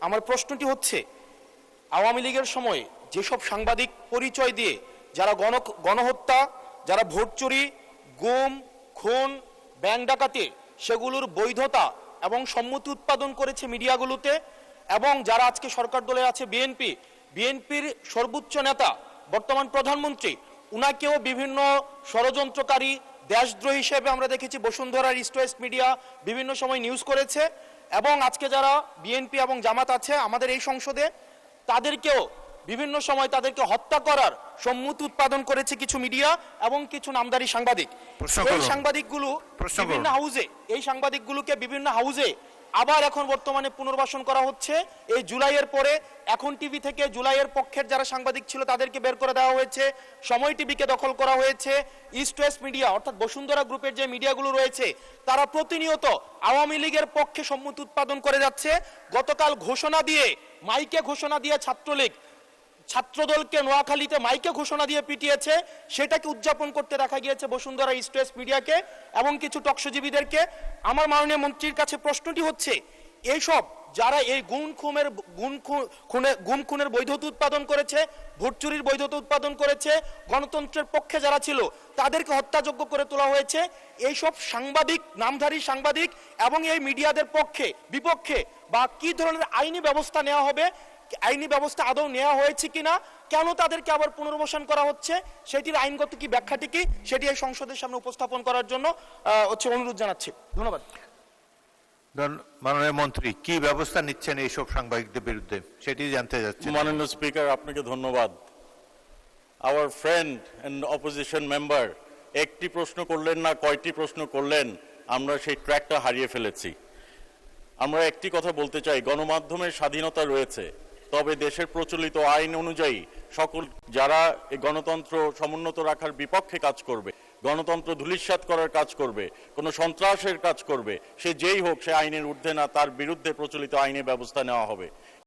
আমার প্রশ্নটি হচ্ছে, আওয়ামী লীগের সময় যেসব সাংবাদিক পরিচয় দিয়ে যারা গণহত্যা, যারা ভোট চুরি, গুম, খুন, ব্যাংক ডাকাতি, সেগুলোর বৈধতা এবং সম্মতি উৎপাদন করেছে মিডিয়াগুলোতে, এবং যারা আজকে সরকার দলে আছে বিএনপির সর্বোচ্চ নেতা বর্তমান প্রধানমন্ত্রী, উনাকেও বিভিন্ন ষড়যন্ত্রকারী, দেশদ্রোহী হিসেবে আমরা দেখেছি বসুন্ধরার ইস্ট ওয়েস্ট মিডিয়া বিভিন্ন সময় নিউজ করেছে। এবং আজকে যারা বিএনপি এবং জামাত আছে আমাদের এই সংসদে, তাদেরকেও বিভিন্ন সময় তাদেরকে হত্যা করার সম্মতি উৎপাদন করেছে কিছু মিডিয়া এবং কিছু নামদারি সাংবাদিক। এই সাংবাদিকগুলোকে বিভিন্ন হাউজে আবার এখন বর্তমানে পুনর্বাসন করা হচ্ছে। এই জুলাইয়ের পরে এখন টিভি থেকে জুলাইয়ের পক্ষের যারা সাংবাদিক ছিল তাদেরকে বের করে দেওয়া হয়েছে, সময় টিভিকে দখল করা হয়েছে। ইস্ট ওয়েস্ট মিডিয়া অর্থাৎ বসুন্ধরা গ্রুপের যে মিডিয়াগুলো রয়েছে তারা প্রতিনিয়ত আওয়ামী লীগের পক্ষে সম্মতি উৎপাদন করে যাচ্ছে। গতকাল মাইকে ঘোষণা দিয়ে ছাত্রদলকে নোয়াখালীতে মাইকে ঘোষণা দিয়ে পিটিয়েছে, সেটাকে উদযাপন করতে দেখা গিয়েছে বসুন্ধরা ইস্ট ওয়েস্ট মিডিয়াকে এবং কিছু টকশোজীবীদেরকে। আমার মাননীয় মন্ত্রীর কাছে প্রশ্নটি হচ্ছে, এইসব যারা এই গুম খুনের বৈধতা উৎপাদন করেছে, ভোট চুরির বৈধতা উৎপাদন করেছে, গণতন্ত্রের পক্ষে যারা ছিল তাদেরকে হত্যাযোগ্য করে তোলা হয়েছে, এইসব সাংবাদিক, নামধারী সাংবাদিক এবং এই মিডিয়াদের বিপক্ষে বা কি ধরনের আইনি ব্যবস্থা নেওয়া হবে, আইনি ব্যবস্থা আদৌ নেওয়া হয়েছে কিনা, কেন তাদেরকে আবার পুনর্বাসন করা হচ্ছে, সেটির আইনগত কি ব্যাখ্যাটি কি, সেটি এই সংসদের সামনে উপস্থাপন করার জন্য অনুরোধ জানাচ্ছি। ধন্যবাদ। মাননীয় মন্ত্রী, কি ব্যবস্থা নিচ্ছেন এইসব সাংবাদিকদের বিরুদ্ধে সেটি জানতে যাচ্ছি। মাননীয় স্পিকার, আপনাকে ধন্যবাদ। Our friend and opposition member একটি প্রশ্ন করলেন না, কয়টি প্রশ্ন করলেন, আমরা সেই ট্র্যাকটা হারিয়ে ফেলেছি। আমরা একটি কথা বলতে চাই, গণমাধ্যমের স্বাধীনতা রয়েছে, তবে দেশের প্রচলিত আইন অনুযায়ী সকল যারা এই গণতন্ত্র সমুন্নত রাখার বিপক্ষে কাজ করবে, গণতন্ত্র ধূলিসাৎ করার কাজ করবে, কোনো সন্ত্রাসের কাজ করবে, সে যেই হোক, সে আইনের ঊর্ধ্বে না, তার বিরুদ্ধে প্রচলিত আইনে ব্যবস্থা নেওয়া হবে।